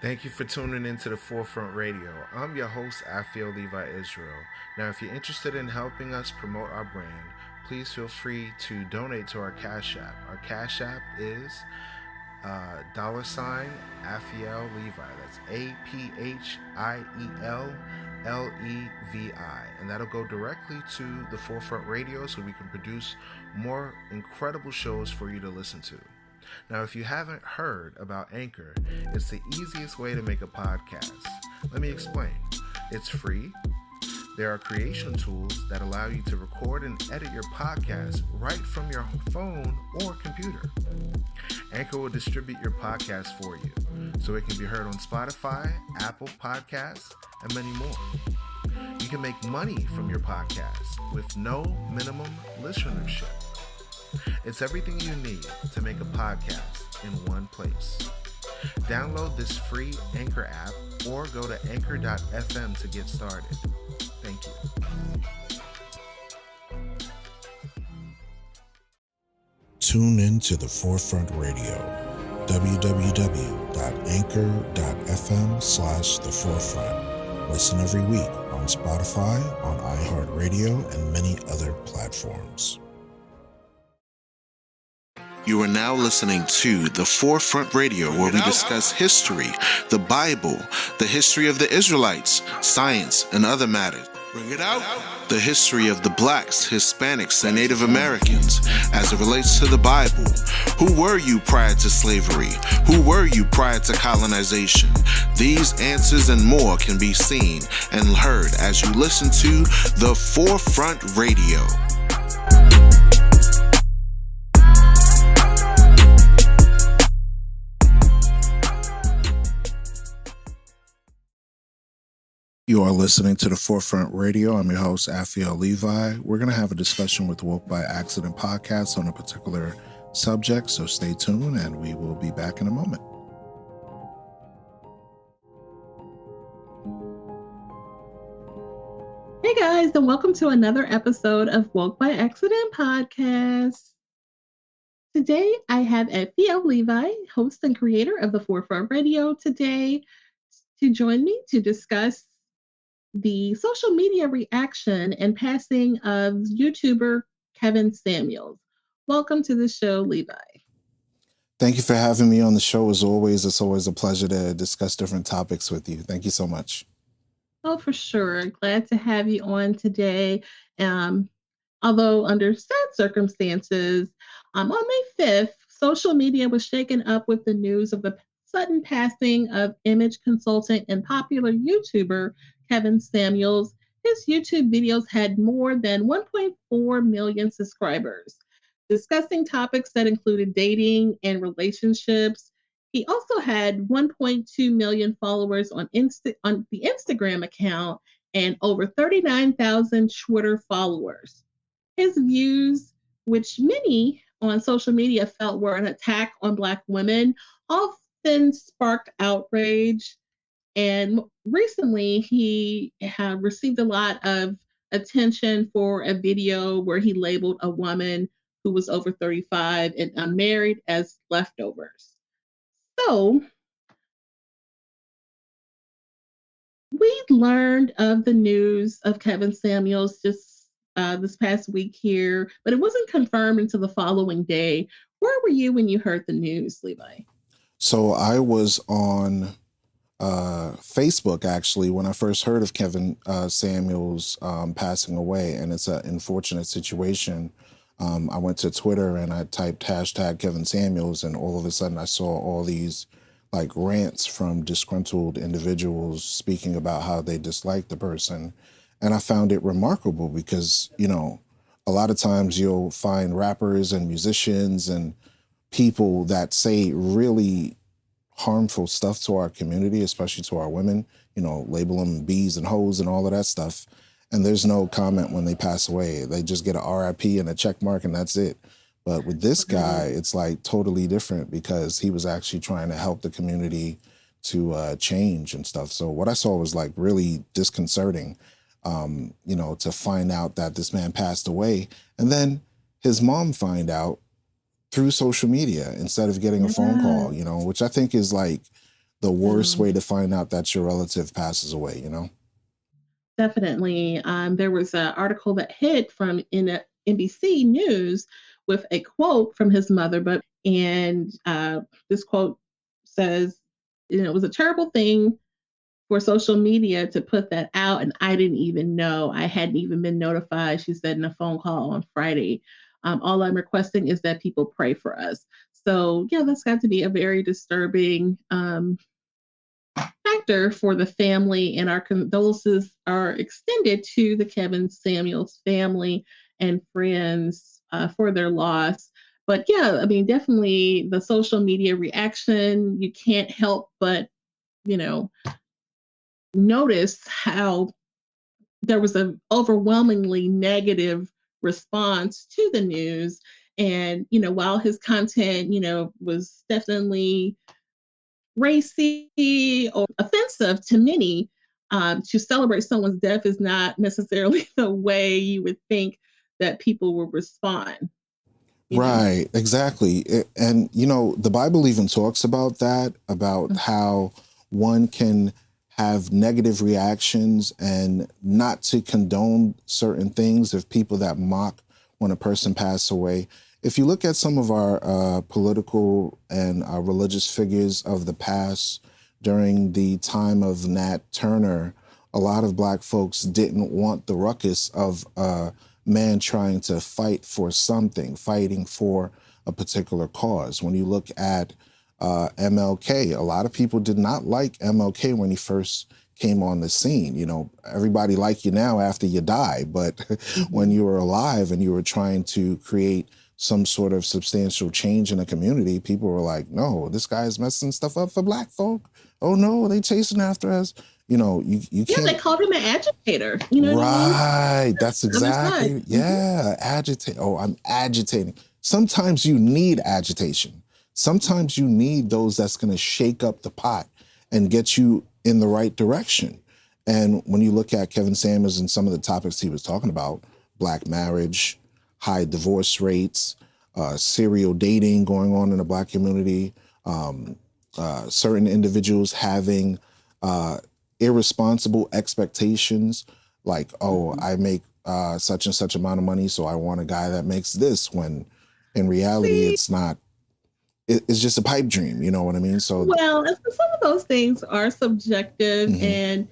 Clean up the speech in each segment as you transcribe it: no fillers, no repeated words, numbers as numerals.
Thank you for tuning into the Forefront Radio. I'm your host, Afio Levi Israel. Now, if you're interested in helping us promote our brand, please feel free to donate to our Cash App. Our Cash App is $ Afiel Levi. That's APHIELLEVI. And that'll go directly to the Forefront Radio so we can produce more incredible shows for you to listen to. Now, if you haven't heard about Anchor, it's the easiest way to make a podcast. Let me explain. It's free. There are creation tools that allow you to record and edit your podcast right from your phone or computer. Anchor will distribute your podcast for you, so it can be heard on Spotify, Apple Podcasts, and many more. You can make money from your podcast with no minimum listenership. It's everything you need to make a podcast in one place. Download this free Anchor app or go to anchor.fm to get started. Thank you. Tune in to the Forefront Radio, www.anchor.fm/the forefront. Listen every week on Spotify, on iHeartRadio, and many other platforms. You are now listening to The Forefront Radio, where we discuss history, the Bible, the history of the Israelites, science, and other matters. Bring it out. The history of the blacks, Hispanics, and Native Americans as it relates to the Bible. Who were you prior to slavery? Who were you prior to colonization? These answers and more can be seen and heard as you listen to The Forefront Radio. You are listening to the Forefront Radio. I'm your host, Afiel Levi. We're going to have a discussion with Woke by Accident podcast on a particular subject, so stay tuned and we will be back in a moment. Hey guys, and welcome to another episode of Woke by Accident podcast. Today I have Afiel Levi, host and creator of the Forefront Radio, today to join me to discuss the social media reaction and passing of YouTuber Kevin Samuels. Welcome to the show, Levi. Thank you for having me on the show. As always, it's always a pleasure to discuss different topics with you. Thank you so much. Oh, for sure. Glad to have you on today. Although under sad circumstances, on May 5th, social media was shaken up with the news of the sudden passing of image consultant and popular YouTuber Kevin Samuels. His YouTube videos had more than 1.4 million subscribers, discussing topics that included dating and relationships. He also had 1.2 million followers on the Instagram account and over 39,000 Twitter followers. His views, which many on social media felt were an attack on Black women, often sparked outrage. And recently, he had received a lot of attention for a video where he labeled a woman who was over 35 and unmarried as leftovers. So, we learned of the news of Kevin Samuels just this past week here, but it wasn't confirmed until the following day. Where were you when you heard the news, Levi? So I was on Facebook, actually, when I first heard of Kevin Samuels passing away, and it's an unfortunate situation. I went to Twitter and I typed hashtag Kevin Samuels, and all of a sudden I saw all these like rants from disgruntled individuals speaking about how they dislike the person. And I found it remarkable because, you know, a lot of times you'll find rappers and musicians and people that say really harmful stuff to our community, especially to our women, you know, label them bees and hoes and all of that stuff. And there's no comment when they pass away. They just get a RIP and a check mark and that's it. But with this guy, it's like totally different because he was actually trying to help the community to change and stuff. So what I saw was like really disconcerting, you know, to find out that this man passed away. And then his mom find out through social media instead of getting a phone call, you know, which I think is like the worst So way to find out that your relative passes away, definitely, there was an article that hit from in a NBC News with a quote from his mother, and this quote says, it was a terrible thing for social media to put that out, and I didn't even know. I hadn't even been notified, she said in a phone call on Friday. All I'm requesting is that people pray for us. So, yeah, that's got to be a very disturbing factor for the family, and our condolences are extended to the Kevin Samuels family and friends for their loss. But yeah, I mean, definitely the social media reaction, you can't help but, you know, notice how there was an overwhelmingly negative response to the news. And, while his content, was definitely racy or offensive to many, to celebrate someone's death is not necessarily the way you would think that people will respond, you know? Right, exactly. And the Bible even talks about that, about how one can have negative reactions and not to condone certain things of people that mock when a person passed away. If you look at some of our political and religious figures of the past during the time of Nat Turner, a lot of black folks didn't want the ruckus of man trying to fight for something, fighting for a particular cause. When you look at MLK, a lot of people did not like MLK when he first came on the scene. Everybody like you now after you die, but when you were alive and you were trying to create some sort of substantial change in a community, people were like, no, this guy's messing stuff up for black folk. Oh no, they chasing after us. You Yeah, they can't. called him an agitator. You know what I mean? Right. That's Other side. exactly. Yeah. Agitate. Oh, I'm agitating. Sometimes you need agitation. Sometimes you need those that's going to shake up the pot and get you in the right direction. And when you look at Kevin Samuels and some of the topics he was talking about, black marriage, high divorce rates, serial dating going on in the black community, certain individuals having irresponsible expectations like, oh, I make such and such amount of money, so I want a guy that makes this, when in reality, See, it's not, it's just a pipe dream. You know what I mean? So, well, and some of those things are subjective, mhm, and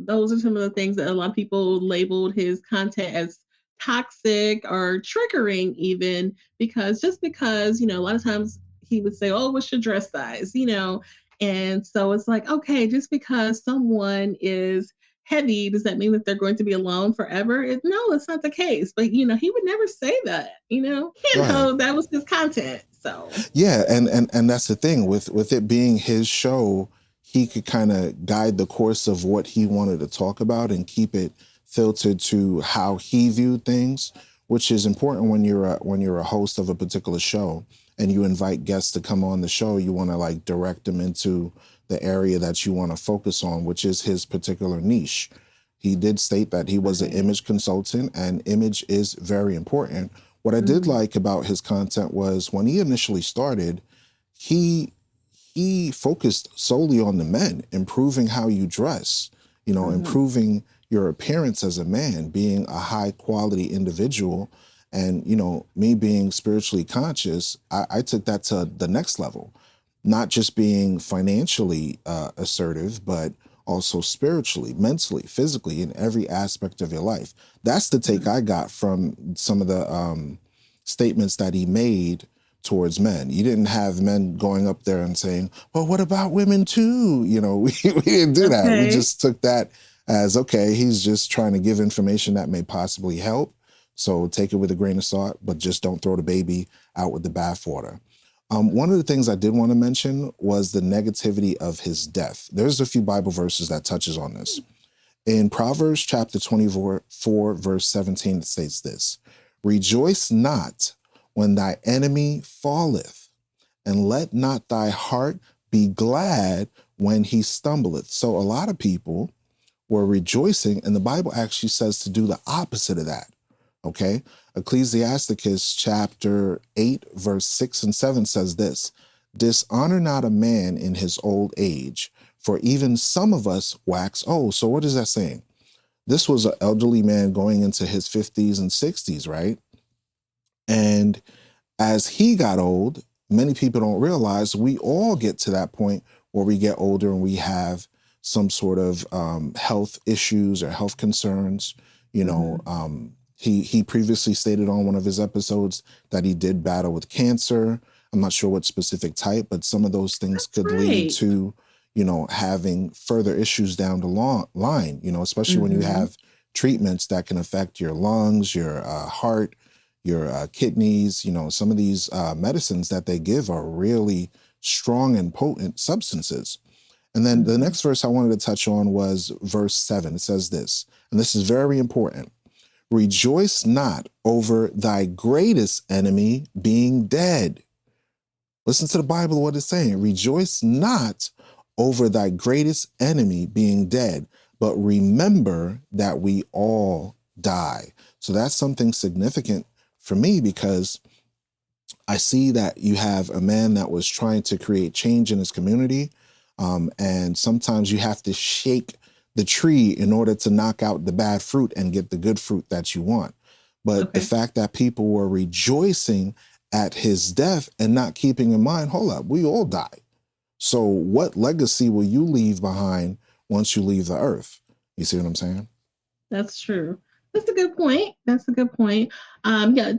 those are some of the things that a lot of people labeled his content as toxic or triggering, even because a lot of times he would say, "Oh, what's your dress size?" And so it's like, okay, just because someone is heavy, does that mean that they're going to be alone forever? No, that's not the case. But he would never say that. right. That was his content. So. Yeah, and that's the thing with it being his show, he could kind of guide the course of what he wanted to talk about and keep it filtered to how he viewed things, which is important when you're a host of a particular show and you invite guests to come on the show. You want to like direct them into the area that you want to focus on, which is his particular niche. He did state that he was an Right. image consultant, and image is very important. What I did Mhm. like about his content was when he initially started, he he focused solely on the men, improving how you dress, Mhm. improving your appearance as a man, being a high quality individual. And, me being spiritually conscious, I took that to the next level, not just being financially assertive, but also spiritually, mentally, physically, in every aspect of your life. That's the take Mhm. I got from some of the statements that he made towards men. You didn't have men going up there and saying, well, what about women too? We didn't do that. We Okay. just took that as, okay, he's just trying to give information that may possibly help. So take it with a grain of salt, but just don't throw the baby out with the bathwater. One of the things I did want to mention was the negativity of his death. There's a few Bible verses that touches on this. In Proverbs chapter 24, verse 17, it states this: Rejoice not when thy enemy falleth, and let not thy heart be glad when he stumbleth. So a lot of people were rejoicing, and the Bible actually says to do the opposite of that. Okay? Ecclesiasticus chapter 8, verse 6 and 7 says this: Dishonor not a man in his old age, for even some of us wax old. So what is that saying? This was an elderly man going into his 50s and 60s, right? And as he got old, many people don't realize we all get to that point where we get older and we have some sort of health issues or health concerns. You know, he previously stated on one of his episodes that he did battle with cancer. I'm not sure what specific type, but some of those things could lead to, you know, having further issues down the line, you know, especially when you have treatments that can affect your lungs, your heart, your kidneys. You know, some of these medicines that they give are really strong and potent substances. And then the next verse I wanted to touch on was verse 7. It says this, and this is very important. Rejoice not over thy greatest enemy being dead. Listen to the Bible, what it's saying. Rejoice not over thy greatest enemy being dead, but remember that we all die. So that's something significant for me, because I see that you have a man that was trying to create change in his community. And sometimes you have to shake the tree in order to knock out the bad fruit and get the good fruit that you want. But the fact that people were rejoicing at his death and not keeping in mind, hold up, we all die. So what legacy will you leave behind once you leave the earth? You see what I'm saying? That's true. That's a good point. That's a good point. Yeah,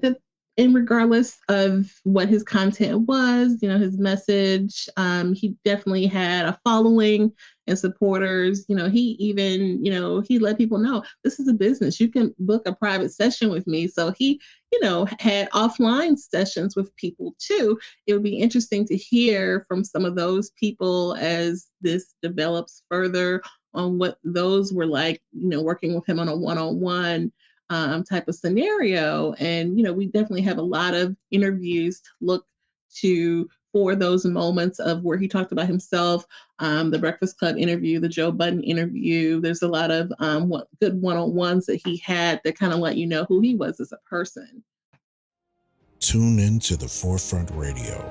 and regardless of what his content was, you know, his message, he definitely had a following and supporters. You know, he even, you know, he let people know this is a business. You can book a private session with me. So he, you know, had offline sessions with people too. It would be interesting to hear from some of those people as this develops further on what those were like, you know, working with him on a one-on-one type of scenario. And, you know, we definitely have a lot of interviews to look to for those moments of where he talked about himself, the Breakfast Club interview, the Joe Budden interview. There's a lot of good one-on-ones that he had that kind of let you know who he was as a person. Tune in to the Forefront Radio,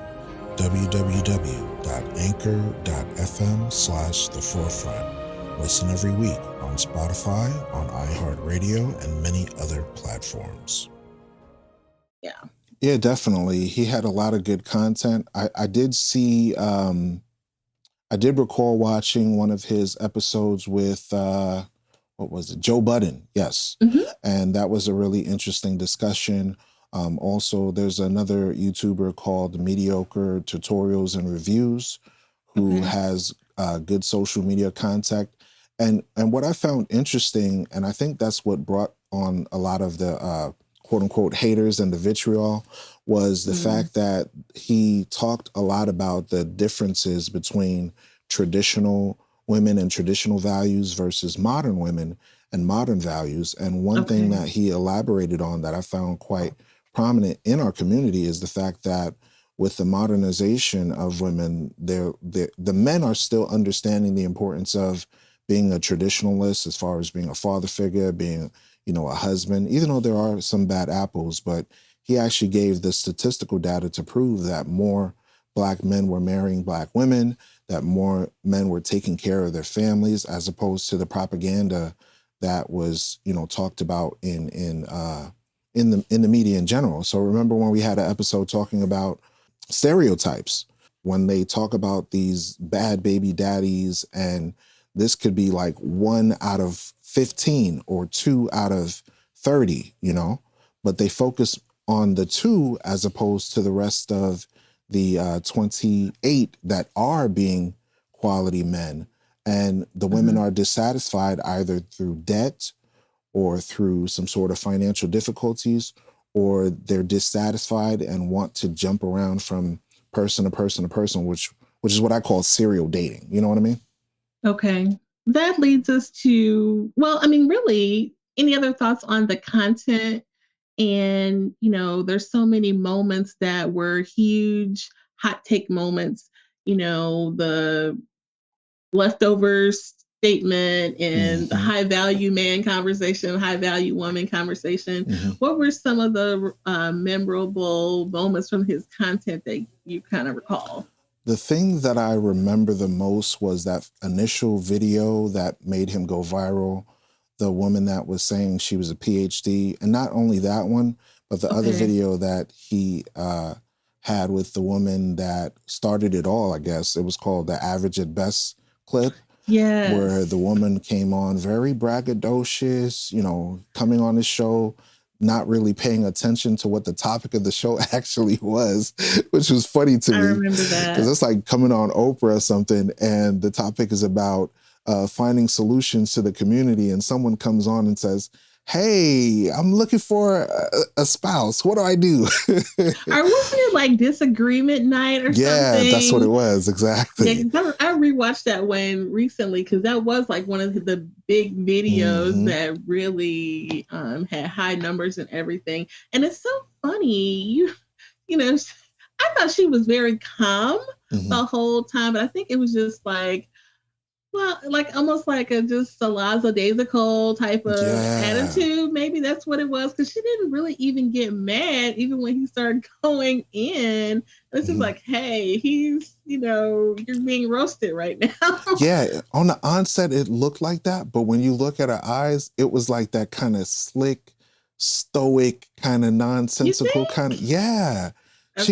www.anchor.fm/the forefront. Listen every week on Spotify, on iHeartRadio, and many other platforms. Yeah, definitely. He had a lot of good content. I did see, I did recall watching one of his episodes with, what was it? Joe Budden. Yes. And that was a really interesting discussion. Also, there's another YouTuber called Mediocre Tutorials and Reviews who has good social media contact. And what I found interesting, and I think that's what brought on a lot of the quote unquote haters and the vitriol, was the fact that he talked a lot about the differences between traditional women and traditional values versus modern women and modern values. And one thing that he elaborated on that I found quite prominent in our community is the fact that with the modernization of women, the men are still understanding the importance of being a traditionalist as far as being a father figure, being, you know, a husband, even though there are some bad apples. But he actually gave the statistical data to prove that more Black men were marrying Black women, that more men were taking care of their families, as opposed to the propaganda that was, you know, talked about in the media in general. So remember when we had an episode talking about stereotypes, when they talk about these bad baby daddies, and this could be like 1 out of 15 or 2 out of 30, you know, but they focus on the 2 as opposed to the rest of the 28 that are being quality men. And the women are dissatisfied either through debt or through some sort of financial difficulties, or they're dissatisfied and want to jump around from person to person to person, which is what I call serial dating. You know what I mean? Okay. That leads us to, well, I mean, really, any other thoughts on the content? And, you know, there's so many moments that were huge hot take moments, you know, the leftovers statement and the high value man conversation, high value woman conversation. What were some of the memorable moments from his content that you kind of recall? The thing that I remember the most was that initial video that made him go viral. The woman that was saying she was a PhD, and not only that one, but the other Okay. video that he had with the woman that started it all. I guess it was called the Average at Best clip, where the Yes. woman came on very braggadocious, coming on the show, not really paying attention to what the topic of the show actually was, which was funny to I me remember because that. it's like coming on Oprah or something, and the topic is about finding solutions to the community, and someone comes on and says, "Hey, I'm looking for a spouse. What do I do?" Or wasn't it like disagreement night or Yeah, that's what it something? was Yeah, exactly. 'cause I rewatched that one recently because that was like one of the big videos Hmm. that really had high numbers and everything. And it's so funny. You know, I thought she was very calm Hmm. the whole time, but I think it was just like, well, like almost like a just a lackadaisical type of Yeah. attitude. Maybe that's what it was because she didn't really even get mad, even when he started going in. It's just Mhm. like, hey, you're being roasted right now. Yeah, on the onset, it looked like that, but when you look at her eyes, it was like that kind of slick, stoic, kind of You nonsensical kind of. think? Yeah, Okay.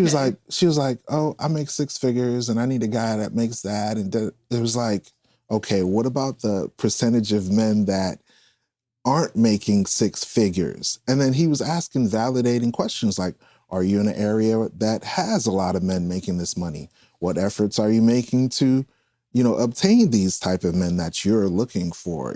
she was like, "Oh, I make six figures, and I need a guy that makes that." And it was like, okay, what about the percentage of men that aren't making six figures? And then he was asking validating questions like, are you in an area that has a lot of men making this money? What efforts are you making to, obtain these type of men that you're looking for,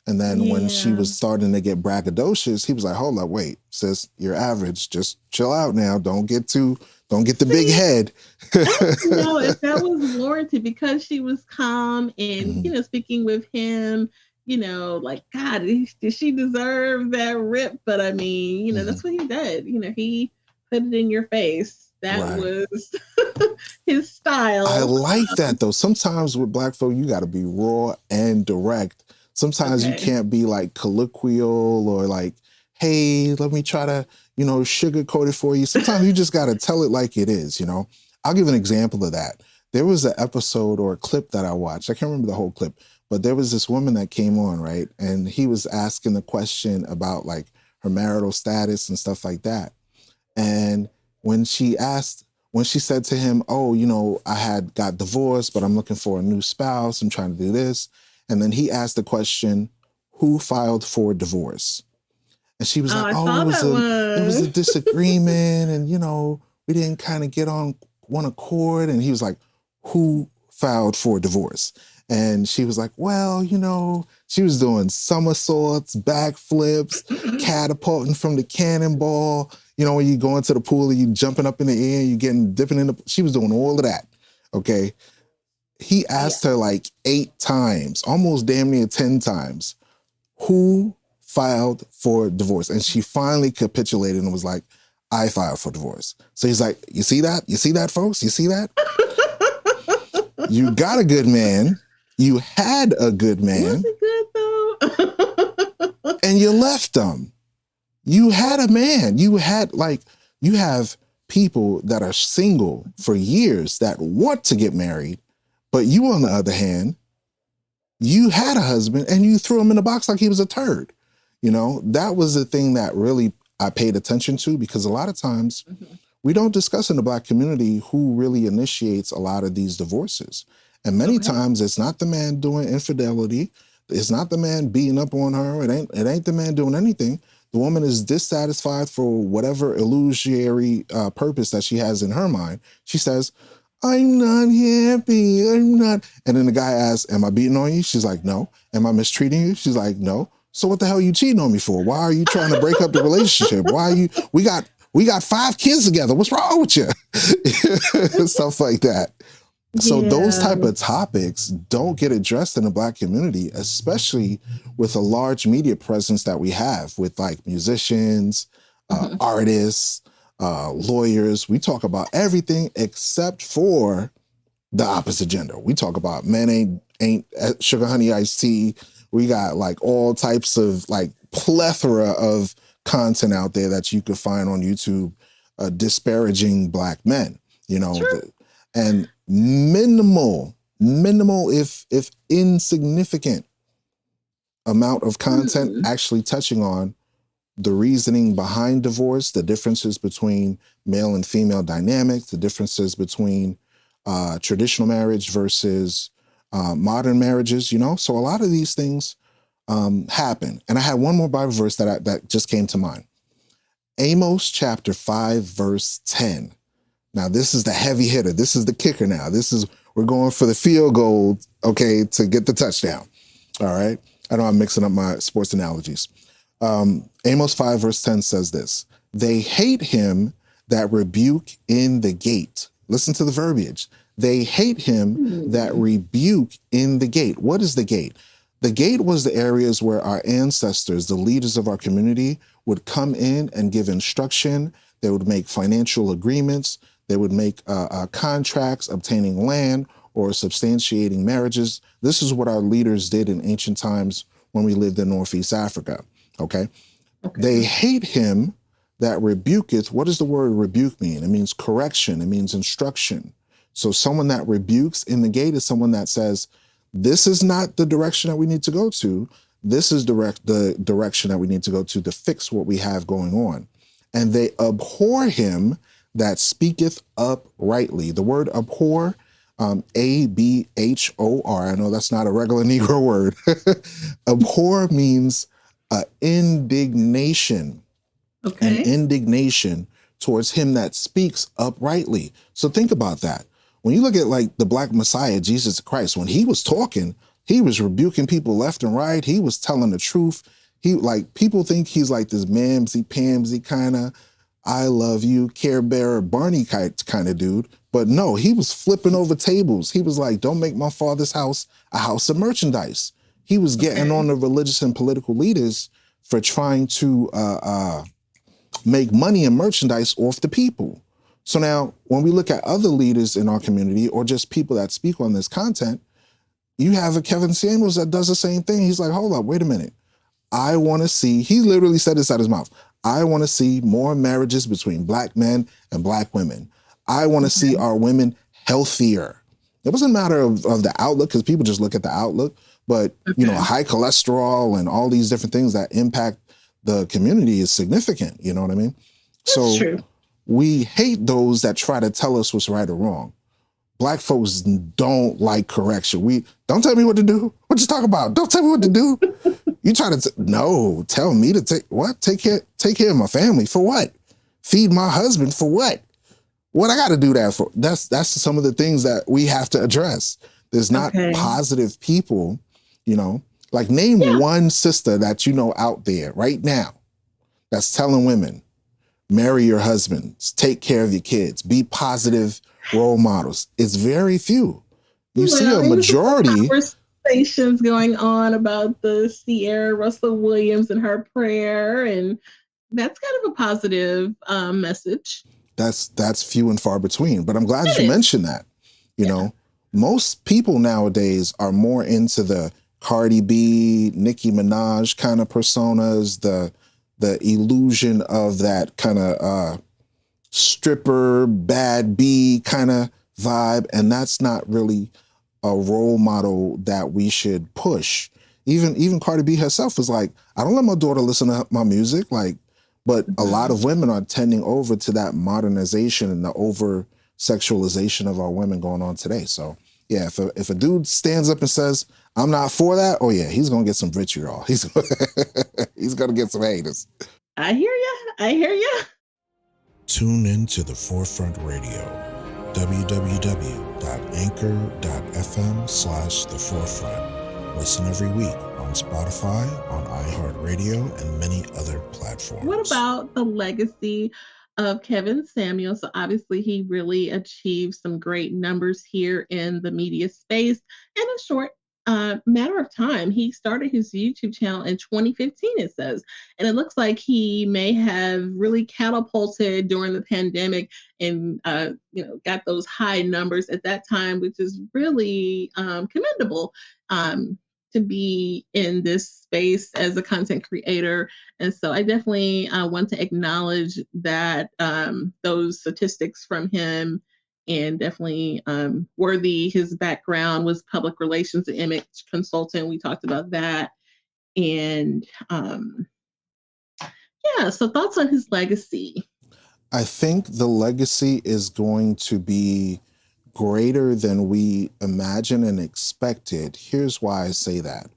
And then when she Yeah. was starting to get braggadocious, he was like, hold up, wait, sis, you're average. Just chill out now. Don't get the big See, head. I don't know if that was warranted because she was calm and, Mhm. speaking with him, like, God, did she deserve that rip? But I mean, Mhm. that's what he did. He put it in your face. That Right. was his I style. like that though. Sometimes with black folk, you got to be raw and direct. Sometimes you Okay. can't be like colloquial or like, hey, let me try to, sugarcoat it for you. Sometimes you just got to tell it like it is. I'll give an example of that. There was an episode or a clip that I watched. I can't remember the whole clip, but there was this woman that came on, right? And he was asking the question about like her marital status and stuff like that. And when she asked, when she said to him, "Oh, I had got divorced, but I'm looking for a new spouse. I'm trying to do this." And then he asked the question, "Who filed for divorce?" And she was Oh, like, I "Oh, saw that it was a one. disagreement, and we didn't kind of get on one accord." And he was like, "Who filed for divorce?" And she was like, "Well, she was doing somersaults, backflips, catapulting from the cannonball. When you go into the pool and you jumping up in the air, you getting dipping in the. She was doing all of that. Okay. He Yeah. asked her like 8 times, almost damn near 10 times, who filed for divorce? And she finally capitulated and was like, I filed for divorce. So he's like, you see that? You see that, folks? You see that? You got a good man. You had a good Was man it good though? and you left him. You had a man. You have people that are single for years that want to get married. But you, on the other hand, you had a husband and you threw him in the box like he was a turd. That was the thing that really I paid attention to, because a lot of times Mhm. we don't discuss in the black community who really initiates a lot of these divorces. And many Okay. times it's not the man doing infidelity. It's not the man beating up on her. It ain't the man doing anything. The woman is dissatisfied for whatever illusory purpose that she has in her mind. She says, I'm not happy. I'm not. And then the guy asks, am I beating on you? She's like, no. Am I mistreating you? She's like, no. So what the hell are you cheating on me for? Why are you trying to break up the relationship? Why are you, we got 5 kids together. What's wrong with you? Stuff like that. So those Yeah. type of topics don't get addressed in the black community, especially with a large media presence that we have with like musicians, Mhm. artists, lawyers. We talk about everything except for the opposite gender. We talk about men ain't sugar honey iced tea. We got like all types of like plethora of content out there that you could find on YouTube disparaging black men. You know, True. and minimal, if insignificant amount of content actually touching on the reasoning behind divorce, the differences between male and female dynamics, the differences between traditional marriage versus modern marriages, you know? So a lot of these things happen. And I had one more Bible verse that just came to mind. Amos chapter 5, verse 10. Now, this is the heavy hitter. This is the kicker now. We're going for the field goal, okay, to get the touchdown. All right. I know I'm mixing up my sports analogies. Amos 5, verse 10 says this: they hate him that rebuke in the gate. Listen to the verbiage. They hate him that rebuke in the gate. What is the gate? The gate was the areas where our ancestors, the leaders of our community, would come in and give instruction. They would make financial agreements. They would make contracts, obtaining land or substantiating marriages. This is what our leaders did in ancient times when we lived in Northeast Africa. Okay. They hate him that rebuketh. What does the word rebuke mean? It means correction. It means instruction. So someone that rebukes in the gate is someone that says, this is not the direction that we need to go to. This is the direction that we need to go to fix what we have going on. And they abhor him that speaketh uprightly. The word abhor, A-B-H-O-R. I know that's not a regular Negro word. Abhor means indignation. Okay. And indignation towards him that speaks uprightly. So think about that. When you look at like the Black Messiah, Jesus Christ, when he was talking, he was rebuking people left and right. He was telling the truth. People think he's like this mamsy-pamsy kind of, I love you, Care Bearer, Barney kind of dude. But no, he was flipping over tables. He was like, don't make my father's house a house of merchandise. He was getting on the religious and political leaders for trying to make money and merchandise off the people. So now when we look at other leaders in our community or just people that speak on this content, you have a Kevin Samuels that does the same thing. He's like, hold up, wait a minute. I want to see, he literally said this out of his mouth, I want to see more marriages between Black men and Black women. I want to see our women healthier. It doesn't matter of the outlook, because people just look at the outlook, but you know, high cholesterol and all these different things that impact the community is significant. You know what I mean? That's true. We hate those that try to tell us what's right or wrong. Black folks don't like correction. Don't tell me what to do. What you talking about? Don't tell me what to do. You try to no, tell me to take care of my family for what? Feed my husband for what? What I got to do that for? That's some of the things that we have to address. There's not positive people, you know. Like name one sister that you know out there right now that's telling women, marry your husbands, take care of your kids, be positive role models. It's very few. You see a majority. Conversations going on about the Sierra Russell Williams and her prayer, and that's kind of a positive message. That's few and far between. But I'm glad you mentioned that. You know, most people nowadays are more into the Cardi B, Nicki Minaj kind of personas, the illusion of that kind of stripper, bad B kind of vibe. And that's not really a role model that we should push. Even Cardi B herself was like, I don't let my daughter listen to my music. But a lot of women are tending over to that modernization and the over sexualization of our women going on today. So yeah, if a dude stands up and says, I'm not for that, oh yeah, he's going to get some vitriol. He's going to get some haters. I hear ya. Tune in to The Forefront Radio, www.anchor.fm/The Forefront. Listen every week on Spotify, on iHeartRadio, and many other platforms. What about the legacy of Kevin Samuels? So obviously he really achieved some great numbers here in the media space in a short matter of time. He started his YouTube channel in 2015, it says, and it looks like he may have really catapulted during the pandemic and got those high numbers at that time, which is really commendable. To be in this space as a content creator. And so I definitely want to acknowledge that those statistics from him and definitely worthy. His background was public relations and image consultant. We talked about that. And yeah, so thoughts on his legacy? I think the legacy is going to be greater than we imagine and expected. Here's why I say that.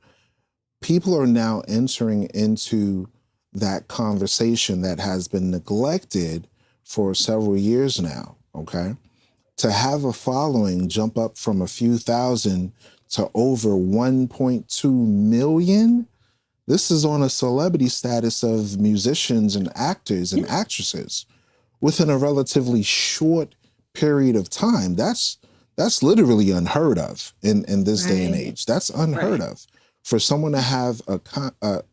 People are now entering into that conversation that has been neglected for several years now, okay? To have a following jump up from a few thousand to over 1.2 million, this is on a celebrity status of musicians and actors and actresses within a relatively short period of time. That's literally unheard of in this day and age. That's unheard of. For someone to have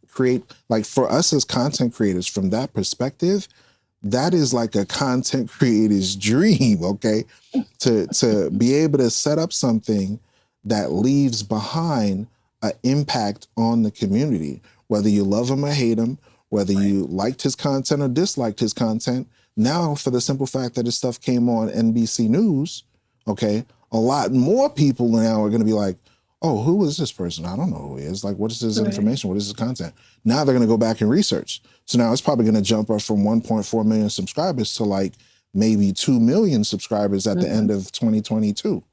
create, like for us as content creators, from that perspective, that is like a content creator's dream, okay? To be able to set up something that leaves behind an impact on the community, whether you love him or hate him, whether you liked his content or disliked his content. Now, for the simple fact that his stuff came on NBC News, okay, a lot more people now are going to be like, oh, who is this person? I don't know who he is. Like, what is his information? What is his content? Now they're going to go back and research. So now it's probably going to jump up from 1.4 million subscribers to like maybe 2 million subscribers at the end of 2022,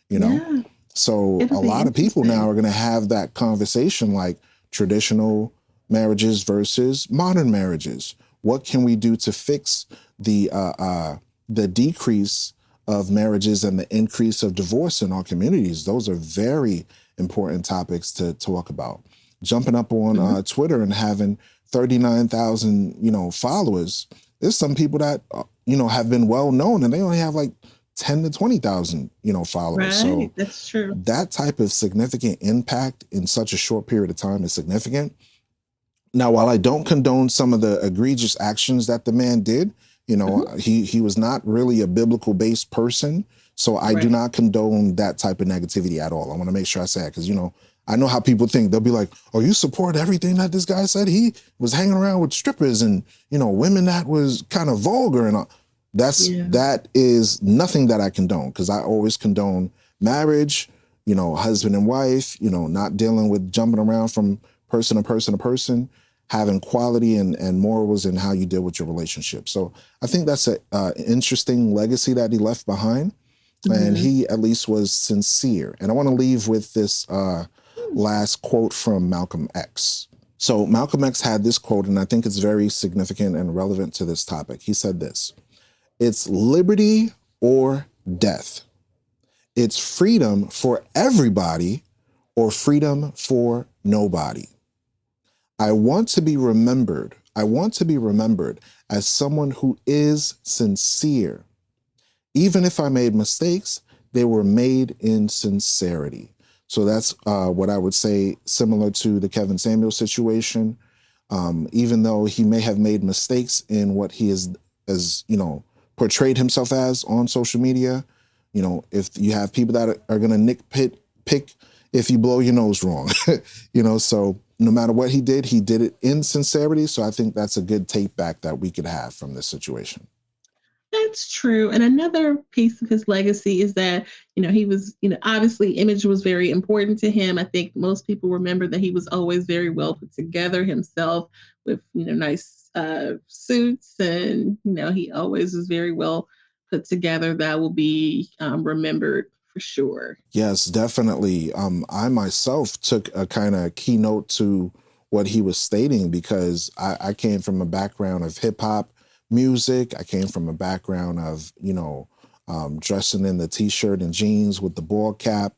you know? Yeah. So a lot of people now are going to have that conversation, like traditional marriages versus modern marriages. What can we do to fix the decrease of marriages and the increase of divorce in our communities? Those are very important topics to talk about. Jumping up on Twitter and having 39,000, followers. There's some people that, have been well known and they only have like 10 to 20,000, followers. Right, so that's true. That type of significant impact in such a short period of time is significant. Now, while I don't condone some of the egregious actions that the man did, he was not really a biblical based person. So I do not condone that type of negativity at all. I want to make sure I say that because, I know how people think. They'll be like, oh, you support everything that this guy said? He was hanging around with strippers and, women that was kind of vulgar and all. That is nothing that I condone, because I always condone marriage, husband and wife, not dealing with jumping around from person to person to person, having quality and morals in how you deal with your relationship. So I think that's an interesting legacy that he left behind. And he at least was sincere. And I want to leave with this last quote from Malcolm X. So Malcolm X had this quote, and I think it's very significant and relevant to this topic. He said this: "It's liberty or death. It's freedom for everybody or freedom for nobody. I want to be remembered. I want to be remembered as someone who is sincere. Even if I made mistakes, they were made in sincerity." So that's what I would say, similar to the Kevin Samuels situation. Even though he may have made mistakes in what he is, portrayed himself as on social media, if you have people that are going to nitpick if you blow your nose wrong, so no matter what he did it in sincerity. So I think that's a good take back that we could have from this situation. That's true. And another piece of his legacy is that, he was, obviously image was very important to him. I think most people remember that he was always very well put together himself with, nice suits. And, he always was very well put together. That will be remembered for sure. Yes, definitely. I myself took a kind of keynote to what he was stating, because I came from a background of hip hop music. I came from a background of, dressing in the t-shirt and jeans with the ball cap,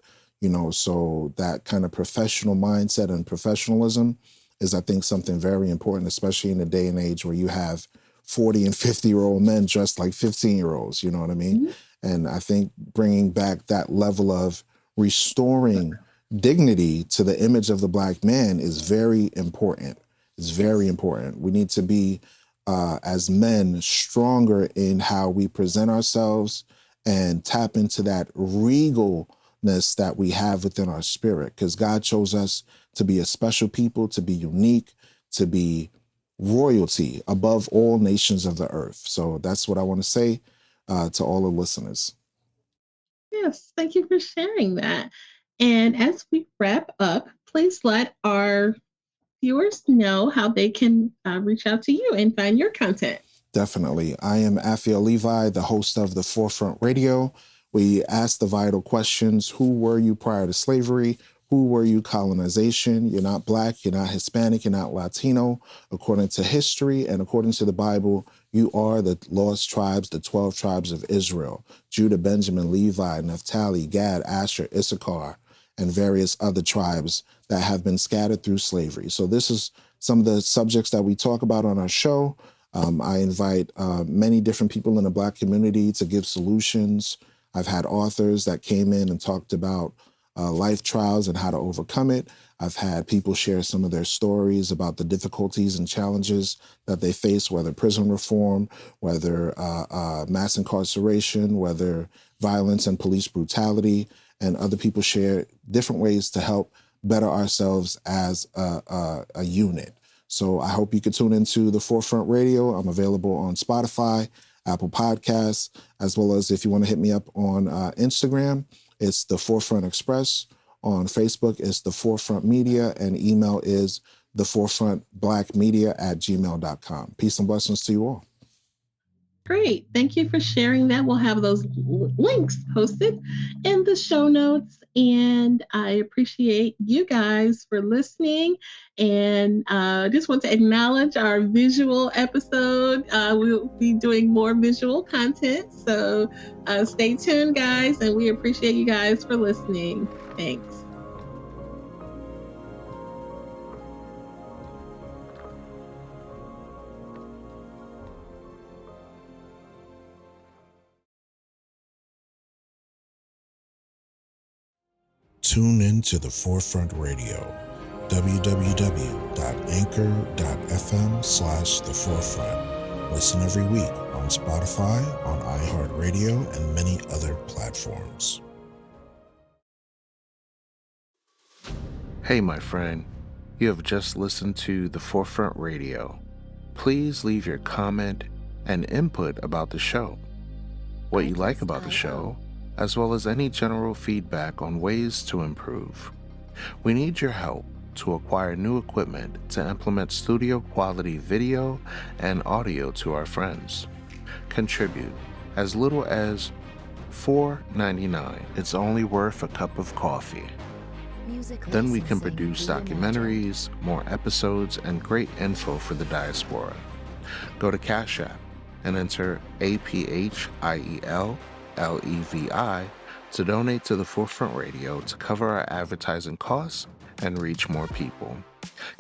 so that kind of professional mindset and professionalism is, I think, something very important, especially in the day and age where you have 40 and 50-year-old men dressed like 15-year-olds, you know what I mean? And I think bringing back that level of restoring dignity to the image of the Black man is very important. It's very important. We need to be, as men, stronger in how we present ourselves and tap into that regalness that we have within our spirit, because God chose us to be a special people, to be unique, to be royalty above all nations of the earth. So that's what I want to say to all the listeners. Yes, thank you for sharing that. And as we wrap up, please let our viewers know how they can reach out to you and find your content. Definitely. I am Afia Levi, the host of The Forefront Radio. We ask the vital questions. Who were you prior to slavery? Who were you colonization? You're not Black, you're not Hispanic, you're not Latino. According to history and according to the Bible, you are the lost tribes, the 12 tribes of Israel: Judah, Benjamin, Levi, Naphtali, Gad, Asher, Issachar, and various other tribes that have been scattered through slavery. So this is some of the subjects that we talk about on our show. I invite many different people in the Black community to give solutions. I've had authors that came in and talked about life trials and how to overcome it. I've had people share some of their stories about the difficulties and challenges that they face, whether prison reform, whether mass incarceration, whether violence and police brutality, and other people share different ways to help better ourselves as a unit. So I hope you can tune into The Forefront Radio. I'm available on Spotify, Apple Podcasts, as well as if you want to hit me up on Instagram, it's The Forefront Express. On Facebook, it's The Forefront Media, and email is theforefrontblackmedia@gmail.com. Peace and blessings to you all. Great. Thank you for sharing that. We'll have those links posted in the show notes. And I appreciate you guys for listening. And just want to acknowledge our visual episode. We'll be doing more visual content. So stay tuned, guys. And we appreciate you guys for listening. Thanks. Tune in to The Forefront Radio, www.anchor.fm/theforefront. Listen every week on Spotify, on iHeartRadio, and many other platforms. Hey, my friend, you have just listened to The Forefront Radio. Please leave your comment and input about the show, what you like about the show, as well as any general feedback on ways to improve. We need your help to acquire new equipment to implement studio quality video and audio to our friends. Contribute as little as $4.99. It's only worth a cup of coffee. Then we can produce documentaries, more episodes, and great info for the diaspora. Go to Cash App and enter APHIELLEVI to donate to The Forefront Radio to cover our advertising costs and reach more people.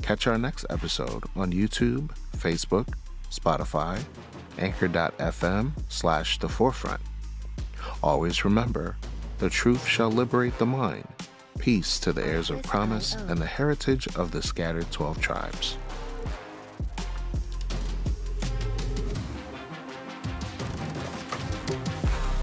Catch our next episode on YouTube, Facebook, Spotify, anchor.fm/The Forefront. Always remember, the truth shall liberate the mind. Peace to the heirs of promise and the heritage of the scattered 12 tribes.